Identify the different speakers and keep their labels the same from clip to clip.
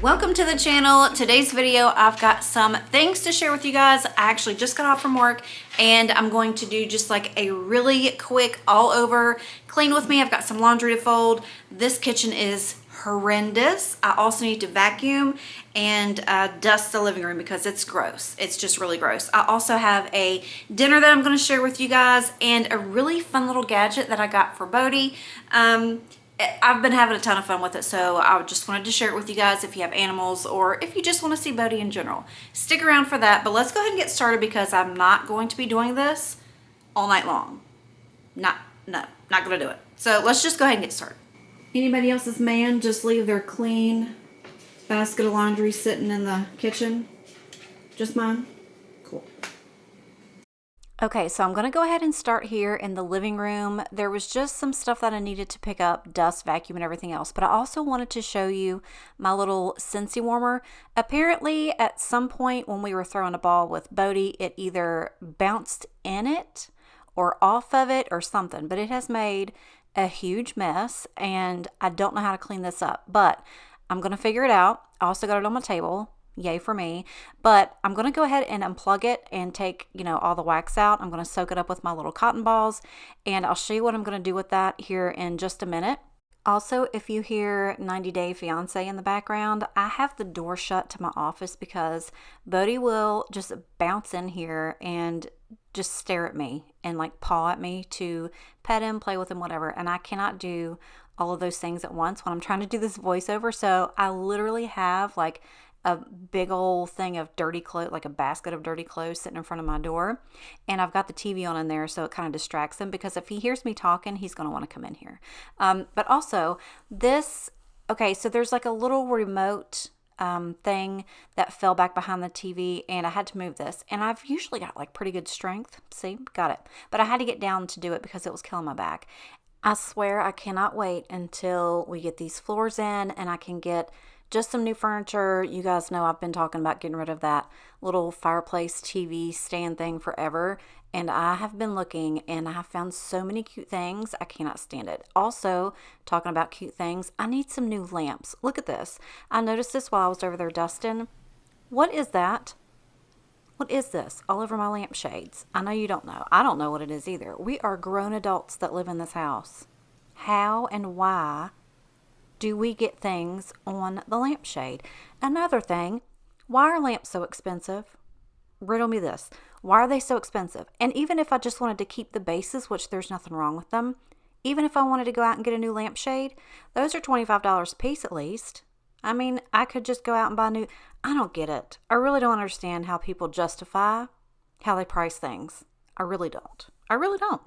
Speaker 1: Welcome to the channel. Today's video, I've got some things to share with you guys. I actually just got off from work and I'm going to do just like a really quick all over clean with me. I've got some laundry to fold. This kitchen is horrendous. I also need to vacuum and dust the living room because it's gross. It's just really gross. I also have a dinner that I'm going to share with you guys and a really fun little gadget that I got for Bodie. I've been having a ton of fun with it, so I just wanted to share it with you guys if you have animals or if you just want to see Bodie in general. Stick around for that, but let's go ahead and get started because I'm not going to be doing this all night long. Not going to do it. So let's just go ahead and get started. Anybody else's man just leave their clean basket of laundry sitting in the kitchen? Just mine? Cool. Okay, so I'm going to go ahead and start here in the living room. There was just some stuff that I needed to pick up, dust, vacuum, and everything else. But I also wanted to show you my little Scentsy warmer. Apparently, at some point when we were throwing a ball with Bodie, it either bounced in it or off of it or something. But it has made a huge mess, and I don't know how to clean this up. But I'm going to figure it out. I also got it on my table. Yay for me. But I'm going to go ahead and unplug it and take, all the wax out. I'm going to soak it up with my little cotton balls, and I'll show you what I'm going to do with that here in just a minute. Also, if you hear 90 Day Fiance in the background, I have the door shut to my office because Bodie will just bounce in here and just stare at me and like paw at me to pet him, play with him, whatever. And I cannot do all of those things at once when I'm trying to do this voiceover. So I literally have like a big old thing of dirty clothes, like a basket of dirty clothes sitting in front of my door. And I've got the TV on in there, so it kind of distracts him because if he hears me talking, he's going to want to come in here. But also so there's like a little remote thing that fell back behind the TV, and I had to move this. And I've usually got like pretty good strength. See, got it. But I had to get down to do it because it was killing my back. I swear I cannot wait until we get these floors in and I can get just some new furniture. You guys know I've been talking about getting rid of that little fireplace TV stand thing forever. And I have been looking and I have found so many cute things. I cannot stand it. Also, talking about cute things, I need some new lamps. Look at this. I noticed this while I was over there dusting. What is that? What is this all over my lampshades? I know you don't know. I don't know what it is either. We are grown adults that live in this house. How and why do we get things on the lampshade? Another thing, why are lamps so expensive? Riddle me this. Why are they so expensive? And even if I just wanted to keep the bases, which there's nothing wrong with them, even if I wanted to go out and get a new lampshade, those are $25 a piece at least. I mean, I could just go out and buy new. I don't get it. I really don't understand how people justify how they price things. I really don't. I really don't.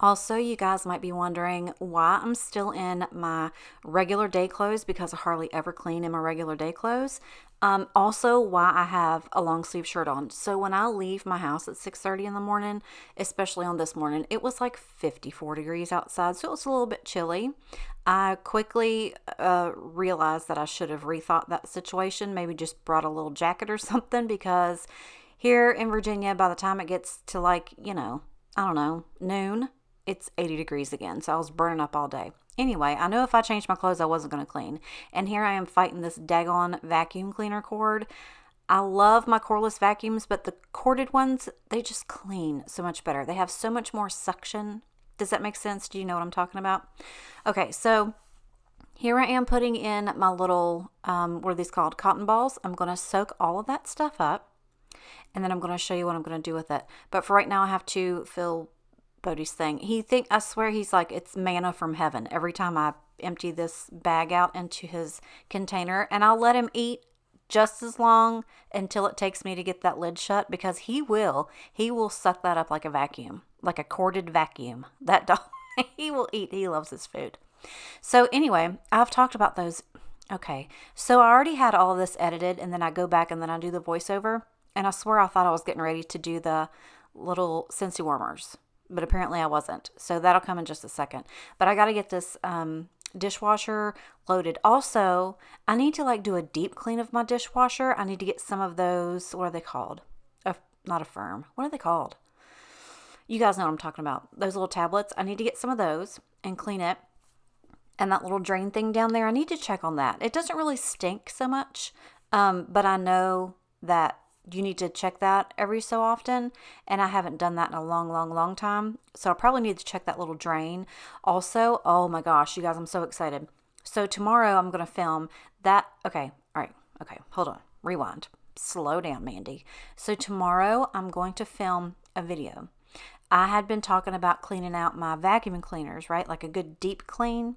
Speaker 1: Also, you guys might be wondering why I'm still in my regular day clothes because I hardly ever clean in my regular day clothes. Also, why I have a long sleeve shirt on. So when I leave my house at 6:30 in the morning, especially on this morning, it was like 54 degrees outside, so it was a little bit chilly. I quickly realized that I should have rethought that situation, maybe just brought a little jacket or something, because here in Virginia, by the time it gets to like, noon, it's 80 degrees again, so I was burning up all day. Anyway, I knew if I changed my clothes, I wasn't going to clean. And here I am fighting this daggone vacuum cleaner cord. I love my cordless vacuums, but the corded ones, they just clean so much better. They have so much more suction. Does that make sense? Do you know what I'm talking about? Okay, so here I am putting in my little, what are these called? Cotton balls. I'm going to soak all of that stuff up, and then I'm going to show you what I'm going to do with it. But for right now, I have to fill Bodie's thing. I swear he's like, it's manna from heaven every time I empty this bag out into his container, and I'll let him eat just as long until it takes me to get that lid shut, because he will suck that up like a vacuum, like a corded vacuum. That dog, he will eat. He loves his food. So anyway, I've talked about those. Okay, so I already had all of this edited, and then I go back and then I do the voiceover, and I swear I thought I was getting ready to do the little Scentsy warmers, but apparently I wasn't. So that'll come in just a second. But I got to get this dishwasher loaded. Also, I need to like do a deep clean of my dishwasher. I need to get some of those, what are they called? Not a firm. What are they called? You guys know what I'm talking about. Those little tablets. I need to get some of those and clean it. And that little drain thing down there, I need to check on that. It doesn't really stink so much, but I know that you need to check that every so often, and I haven't done that in a long time. So I probably need to check that little drain. Also, oh my gosh, you guys, I'm so excited. So tomorrow I'm going to film that. Okay, all right, okay, hold on, rewind. Slow down, Mandy. So tomorrow I'm going to film a video. I had been talking about cleaning out my vacuum cleaners, right? Like a good deep clean.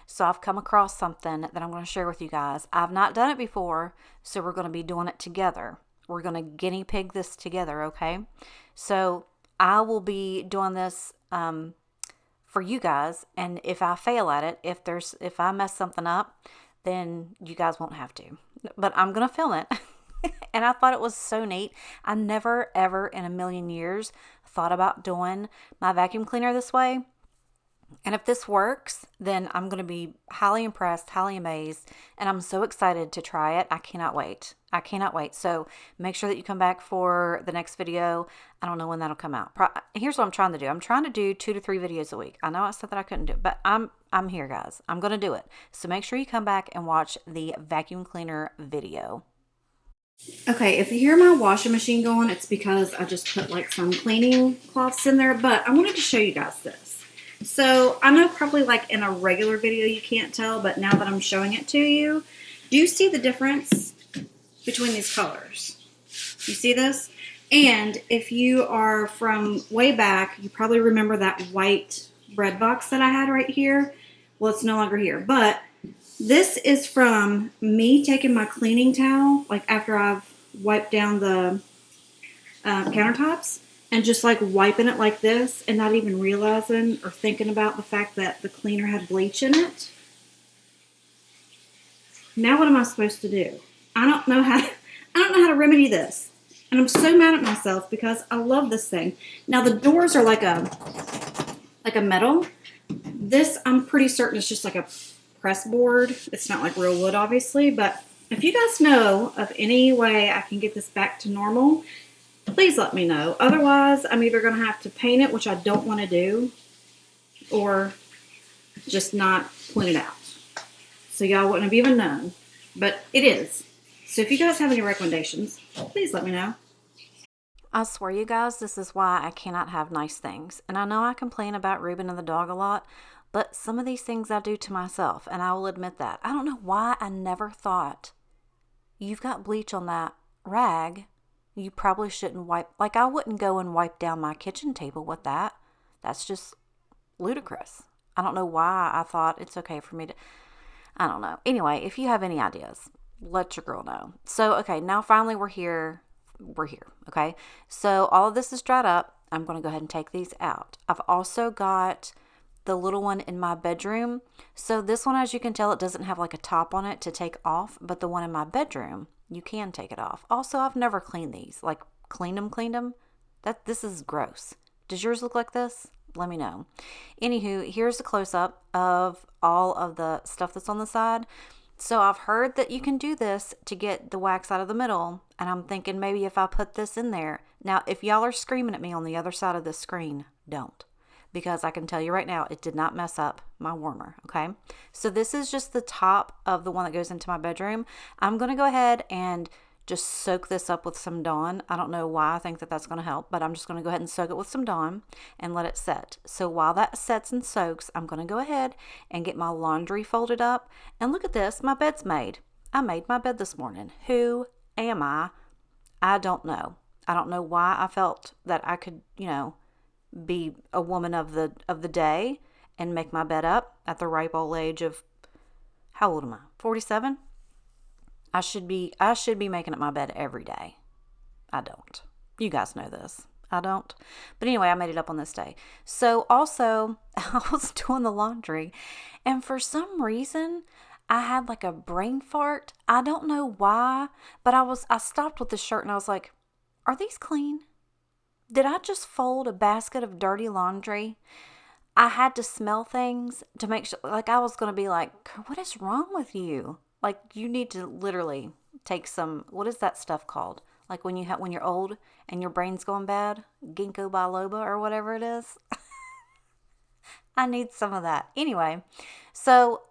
Speaker 1: So I've come across something that I'm going to share with you guys. I've not done it before, so we're going to be doing it together. We're going to guinea pig this together, okay? So I will be doing this for you guys, and if I fail at it, if I mess something up, then you guys won't have to. But I'm going to film it. And I thought it was so neat. I never, ever in a million years thought about doing my vacuum cleaner this way. And if this works, then I'm going to be highly impressed, highly amazed, and I'm so excited to try it. I cannot wait. I cannot wait. So make sure that you come back for the next video. I don't know when that'll come out. Here's what I'm trying to do. I'm trying to do 2 to 3 videos a week. I know I said that I couldn't do it, but I'm here, guys. I'm going to do it. So make sure you come back and watch the vacuum cleaner video. Okay, if you hear my washing machine going, it's because I just put like some cleaning cloths in there, but I wanted to show you guys this. So I know probably like in a regular video you can't tell, but now that I'm showing it to you, do you see the difference between these colors? You see this? And if you are from way back, you probably remember that white bread box that I had right here. Well, it's no longer here, but this is from me taking my cleaning towel, like after I've wiped down the countertops, and just like wiping it like this and not even realizing or thinking about the fact that the cleaner had bleach in it. Now what am I supposed to do? I don't know how to remedy this. And I'm so mad at myself because I love this thing. Now the doors are like a metal. This, I'm pretty certain, is just like a press board. It's not like real wood, obviously, but if you guys know of any way I can get this back to normal, please let me know. Otherwise, I'm either going to have to paint it, which I don't want to do, or just not point it out. So y'all wouldn't have even known. But it is. So if you guys have any recommendations, please let me know. I swear, you guys, this is why I cannot have nice things. And I know I complain about Ruben and the dog a lot, but some of these things I do to myself, and I will admit that. I don't know why I never thought, you've got bleach on that rag, you probably shouldn't wipe. Like, I wouldn't go and wipe down my kitchen table with that. That's just ludicrous. I don't know why I thought it's okay for me to, I don't know. Anyway, if you have any ideas, let your girl know. So, okay, now finally we're here. Okay? So all of this is dried up. I'm going to go ahead and take these out. I've also got the little one in my bedroom. So this one, as you can tell, it doesn't have like a top on it to take off, but the one in my bedroom, you can take it off. Also, I've never cleaned these. Like, cleaned them. This is gross. Does yours look like this? Let me know. Anywho, here's a close-up of all of the stuff that's on the side. So I've heard that you can do this to get the wax out of the middle, and I'm thinking maybe if I put this in there. Now, if y'all are screaming at me on the other side of this screen, don't. Because I can tell you right now, it did not mess up my warmer, okay? So this is just the top of the one that goes into my bedroom. I'm going to go ahead and just soak this up with some Dawn. I don't know why I think that that's going to help, but I'm just going to go ahead and soak it with some Dawn and let it set. So while that sets and soaks, I'm going to go ahead and get my laundry folded up. And look at this, my bed's made. I made my bed this morning. Who am I? I don't know. I don't know why I felt that I could, be a woman of the day and make my bed up at the ripe old age of, how old am I? 47? I should be making up my bed every day. I don't. You guys know this. I don't. But anyway, I made it up on this day. So also, I was doing the laundry, and for some reason, I had like a brain fart. I don't know why, but I stopped with the shirt and I was like, are these clean? Did I just fold a basket of dirty laundry? I had to smell things to make sure, like I was going to be like, what is wrong with you? Like, you need to literally take some, what is that stuff called? Like when you're old and your brain's going bad, ginkgo biloba or whatever it is. I need some of that. Anyway, so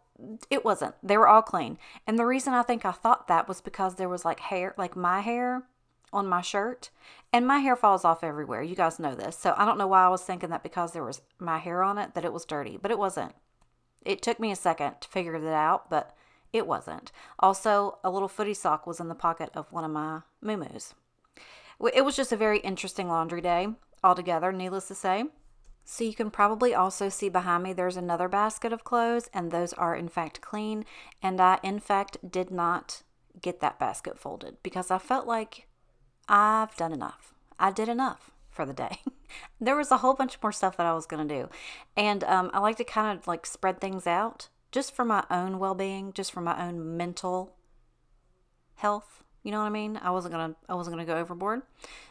Speaker 2: it wasn't. They were all clean. And the reason I think I thought that was because there was like hair, like my hair on my shirt, and my hair falls off everywhere. You guys know this. So I don't know why I was thinking that because there was my hair on it that it was dirty, but it wasn't. It took me a second to figure that out, but it wasn't. Also, a little footy sock was in the pocket of one of my moo-moos. It was just a very interesting laundry day altogether, needless to say. So you can probably also see behind me there's another basket of clothes, and those are in fact clean. And I in fact did not get that basket folded because I felt like I've done enough. I did enough for the day. There was a whole bunch more stuff that I was going to do. And I like to kind of like spread things out just for my own well-being, just for my own mental health. You know what I mean? I wasn't gonna go overboard.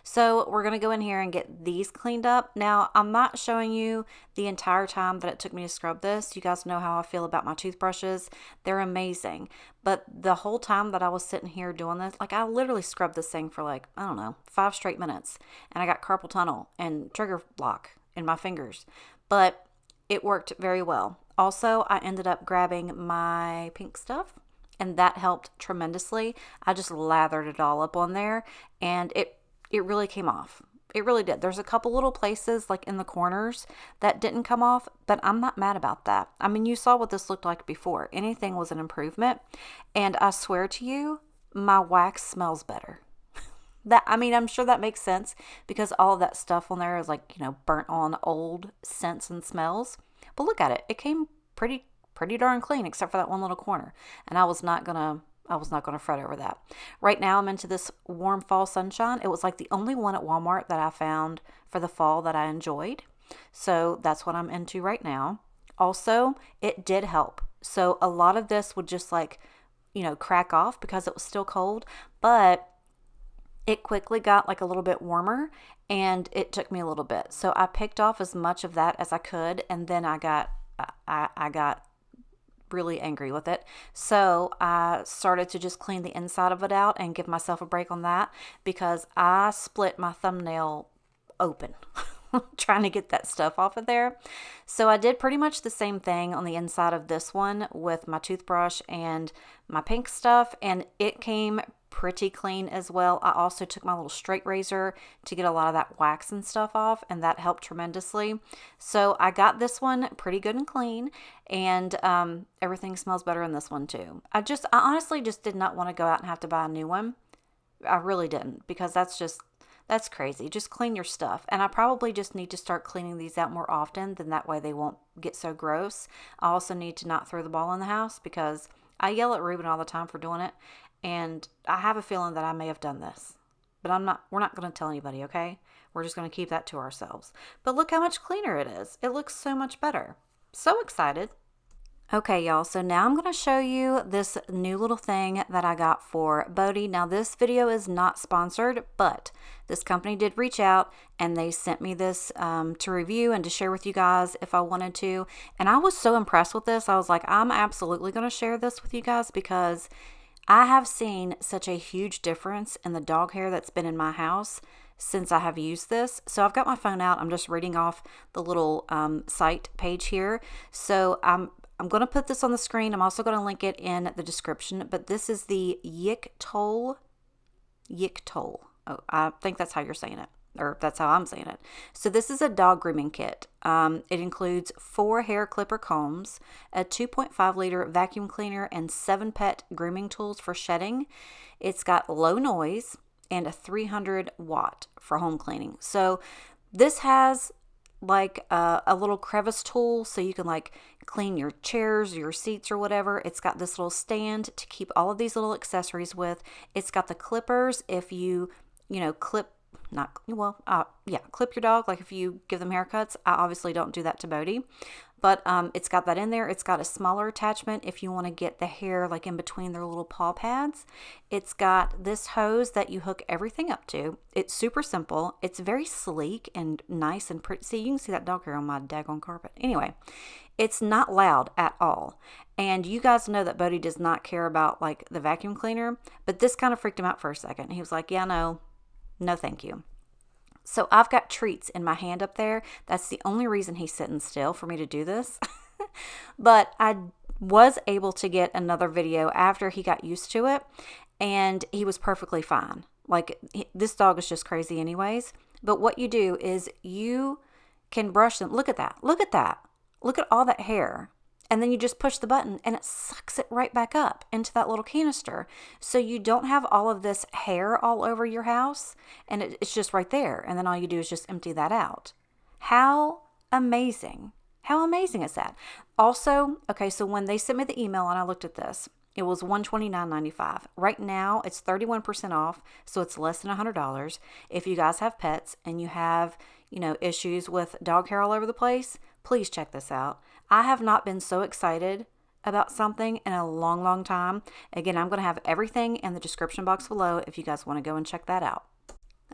Speaker 2: So we're gonna go in here and get these cleaned up. Now, I'm not showing you the entire time that it took me to scrub this. You guys know how I feel about my toothbrushes. They're amazing. But the whole time that I was sitting here doing this, like I literally scrubbed this thing for like, I don't know, 5 straight minutes. And I got carpal tunnel and trigger lock in my fingers. But it worked very well. Also, I ended up grabbing my pink stuff, and that helped tremendously. I just lathered it all up on there, and it really came off. It really did. There's a couple little places like in the corners that didn't come off, but I'm not mad about that. I mean, you saw what this looked like before. Anything was an improvement, and I swear to you, my wax smells better. I'm sure that makes sense because all of that stuff on there is like, burnt on old scents and smells. But look at it. It came pretty darn clean except for that one little corner. And I was not gonna fret over that. Right now I'm into this warm fall sunshine. It was like the only one at Walmart that I found for the fall that I enjoyed. So that's what I'm into right now. Also, it did help. So a lot of this would just like, crack off because it was still cold, but it quickly got like a little bit warmer, and it took me a little bit. So I picked off as much of that as I could, and then I got really angry with it. So I started to just clean the inside of it out and give myself a break on that because I split my thumbnail open trying to get that stuff off of there. So I did pretty much the same thing on the inside of this one with my toothbrush and my pink stuff, and it came pretty clean as well. I also took my little straight razor to get a lot of that wax and stuff off, and that helped tremendously. So I got this one pretty good and clean, and everything smells better in this one too. I honestly just did not want to go out and have to buy a new one. I really didn't, because that's crazy. Just clean your stuff. And I probably just need to start cleaning these out more often, then that way they won't get so gross. I also need to not throw the ball in the house because I yell at Ruben all the time for doing it. And I have a feeling that I may have done this, but we're not going to tell anybody, okay? We're just going to keep that to ourselves. But look how much cleaner it is. It looks so much better. So excited. Okay, y'all, so now I'm going to show you this new little thing that I got for Bodhi. Now, this video is not sponsored, but this company did reach out, and they sent me this to review and to share with you guys if I wanted to. And I was so impressed with this. I was like, I'm absolutely going to share this with you guys because I have seen such a huge difference in the dog hair that's been in my house since I have used this. So I've got my phone out. I'm just reading off the little site page here. So I'm going to put this on the screen. I'm also going to link it in the description. But this is the Yiktol. Oh, I think that's how you're saying it. Or that's how I'm saying it. So this is a dog grooming kit. It includes 4 hair clipper combs, a 2.5 liter vacuum cleaner, and 7 pet grooming tools for shedding. It's got low noise and a 300 watt for home cleaning. So this has like a little crevice tool so you can like clean your chairs, your seats or whatever. It's got this little stand to keep all of these little accessories with. It's got the clippers if you clip clip your dog, like if you give them haircuts. I obviously don't do that to Bodhi, but it's got that in there. It's got a smaller attachment if you want to get the hair like in between their little paw pads. It's got this hose that you hook everything up to. It's super simple. It's very sleek and nice and pretty. See, you can see that dog hair on my daggone carpet. Anyway, it's not loud at all. And you guys know that Bodhi does not care about like the vacuum cleaner, but this kind of freaked him out for a second. He was like, yeah, no, thank you. So I've got treats in my hand up there. That's the only reason he's sitting still, for me to do this. But was able to get another video after he got used to it, and he was perfectly fine. Like, this dog is just crazy anyways. But what you do is you can brush them. Look at that. Look at that. Look at all that hair. And then you just push the button and it sucks it right back up into that little canister. So you don't have all of this hair all over your house, and it's just right there. And then all you do is just empty that out. How amazing. How amazing is that? Also, okay, so when they sent me the email and I looked at this, it was $129.95. Right now, it's 31% off, so it's less than $100. If you guys have pets and you have, issues with dog hair all over the place, please check this out. I have not been so excited about something in a long, long time. Again, I'm going to have everything in the description box below if you guys want to go and check that out.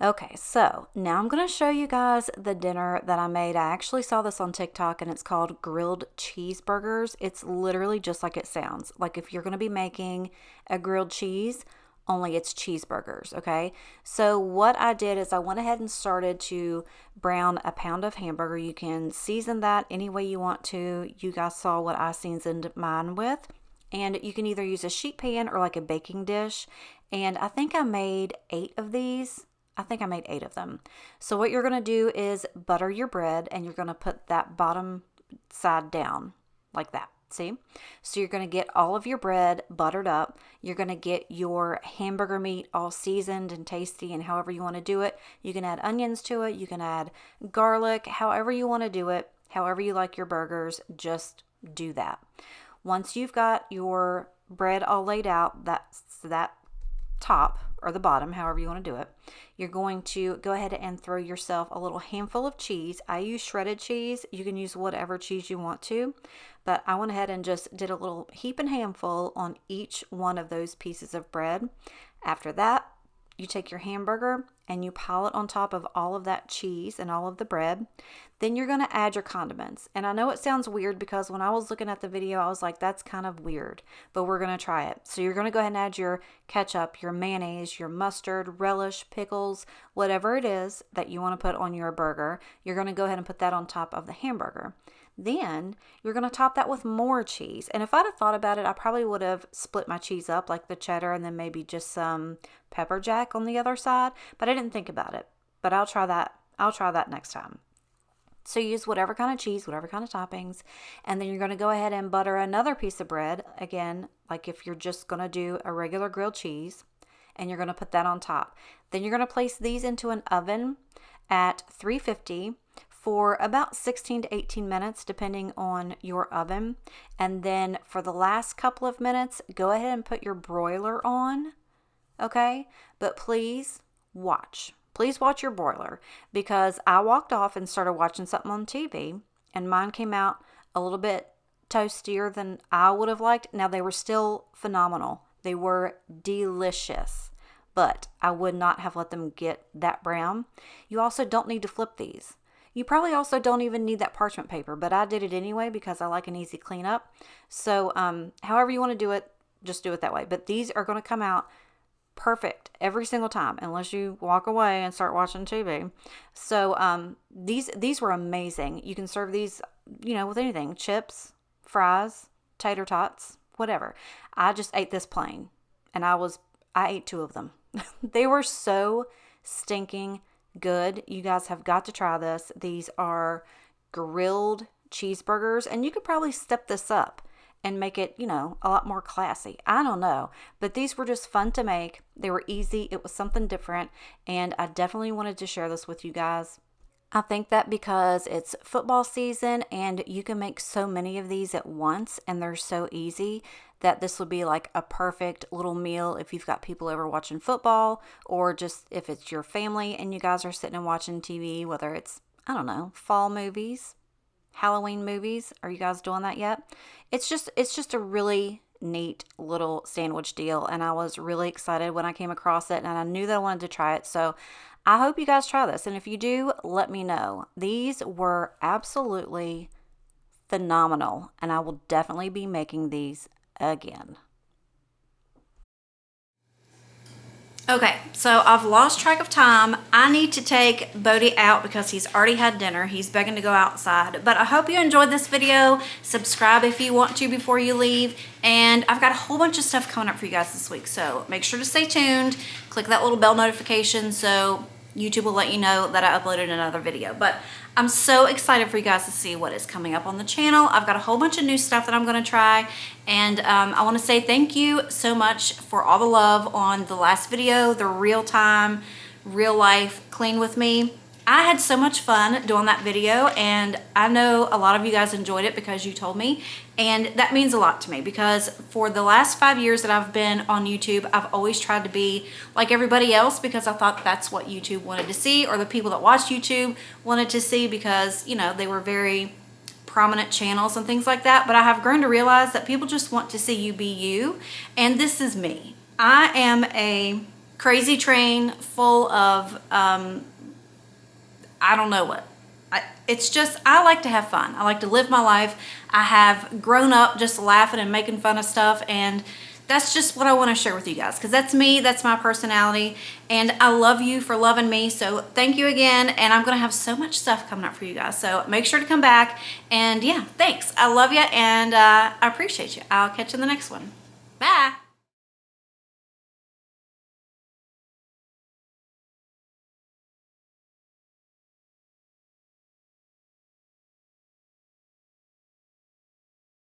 Speaker 2: Okay, so now I'm going to show you guys the dinner that I made. I actually saw this on TikTok and it's called grilled cheeseburgers. It's literally just like it sounds. Like if you're going to be making a grilled cheese, only it's cheeseburgers, okay? So what I did is I went ahead and started to brown a pound of hamburger. You can season that any way you want to. You guys saw what I seasoned mine with. And you can either use a sheet pan or like a baking dish. And I think I made 8 of these. I think I made 8 of them. So what you're going to do is butter your bread and you're going to put that bottom side down like that. See? So you're going to get all of your bread buttered up. You're going to get your hamburger meat all seasoned and tasty and however you want to do it. You can add onions to it. You can add garlic, however you want to do it. However you like your burgers, just do that. Once you've got your bread all laid out, that's that top or the bottom, however you want to do it, you're going to go ahead and throw yourself a little handful of cheese. I use shredded cheese. You can use whatever cheese you want to, but I went ahead and just did a little heap and handful on each one of those pieces of bread. After that, you take your hamburger and you pile it on top of all of that cheese and all of the bread. Then you're going to add your condiments. And I know it sounds weird because when I was looking at the video, I was like, that's kind of weird, but we're going to try it. So you're going to go ahead and add your ketchup, your mayonnaise, your mustard, relish, pickles, whatever it is that you want to put on your burger. You're going to go ahead and put that on top of the hamburger. Then you're going to top that with more cheese. And if I'd have thought about it, I probably would have split my cheese up like the cheddar and then maybe just some pepper jack on the other side. But I didn't think about it. But I'll try that. I'll try that next time. So use whatever kind of cheese, whatever kind of toppings. And then you're going to go ahead and butter another piece of bread. Again, like if you're just going to do a regular grilled cheese. And you're going to put that on top. Then you're going to place these into an oven at 350 for about 16 to 18 minutes, depending on your oven. And then for the last couple of minutes, go ahead and put your broiler on, okay? But please watch. Please watch your broiler because I walked off and started watching something on TV and mine came out a little bit toastier than I would have liked. Now, they were still phenomenal. They were delicious, but I would not have let them get that brown. You also don't need to flip these. You probably also don't even need that parchment paper, but I did it anyway because I like an easy cleanup. So however you want to do it, just do it that way. But these are going to come out perfect every single time unless you walk away and start watching TV. So these were amazing. You can serve these, with anything, chips, fries, tater tots, whatever. I just ate this plain and I ate 2 of them. They were so stinking good. You guys have got to try this. These are grilled cheeseburgers, and you could probably step this up and make it, a lot more classy. I don't know, but these were just fun to make. They were easy. It was something different, and I definitely wanted to share this with you guys. I think that because it's football season and you can make so many of these at once and they're so easy that this would be like a perfect little meal if you've got people over watching football or just if it's your family and you guys are sitting and watching TV, whether it's, fall movies, Halloween movies. Are you guys doing that yet? It's just a really neat little sandwich deal and I was really excited when I came across it and I knew that I wanted to try it. So I hope you guys try this, and if you do, let me know. These were absolutely phenomenal, and I will definitely be making these again.
Speaker 1: Okay, so I've lost track of time. I need to take Bodie out because he's already had dinner. He's begging to go outside. But I hope you enjoyed this video. Subscribe if you want to before you leave. And I've got a whole bunch of stuff coming up for you guys this week. So make sure to stay tuned. Click that little bell notification so YouTube will let you know that I uploaded another video. But I'm so excited for you guys to see what is coming up on the channel. I've got a whole bunch of new stuff that I'm going to try. And I want to say thank you so much for all the love on the last video, the real time, real life clean with me. I had so much fun doing that video, and I know a lot of you guys enjoyed it because you told me, and that means a lot to me because for the last 5 years that I've been on YouTube, I've always tried to be like everybody else because I thought that's what YouTube wanted to see, or the people that watch YouTube wanted to see, because, you know, they were very prominent channels and things like that. But I have grown to realize that people just want to see you be you, and this is me. I am a crazy train full of I don't know what. It's just, I like to have fun. I like to live my life. I have grown up just laughing and making fun of stuff, and that's just what I want to share with you guys because that's me, that's my personality, and I love you for loving me. So thank you again, and I'm going to have so much stuff coming up for you guys. So make sure to come back, and yeah, thanks. I love you, and I appreciate you. I'll catch you in the next one. Bye.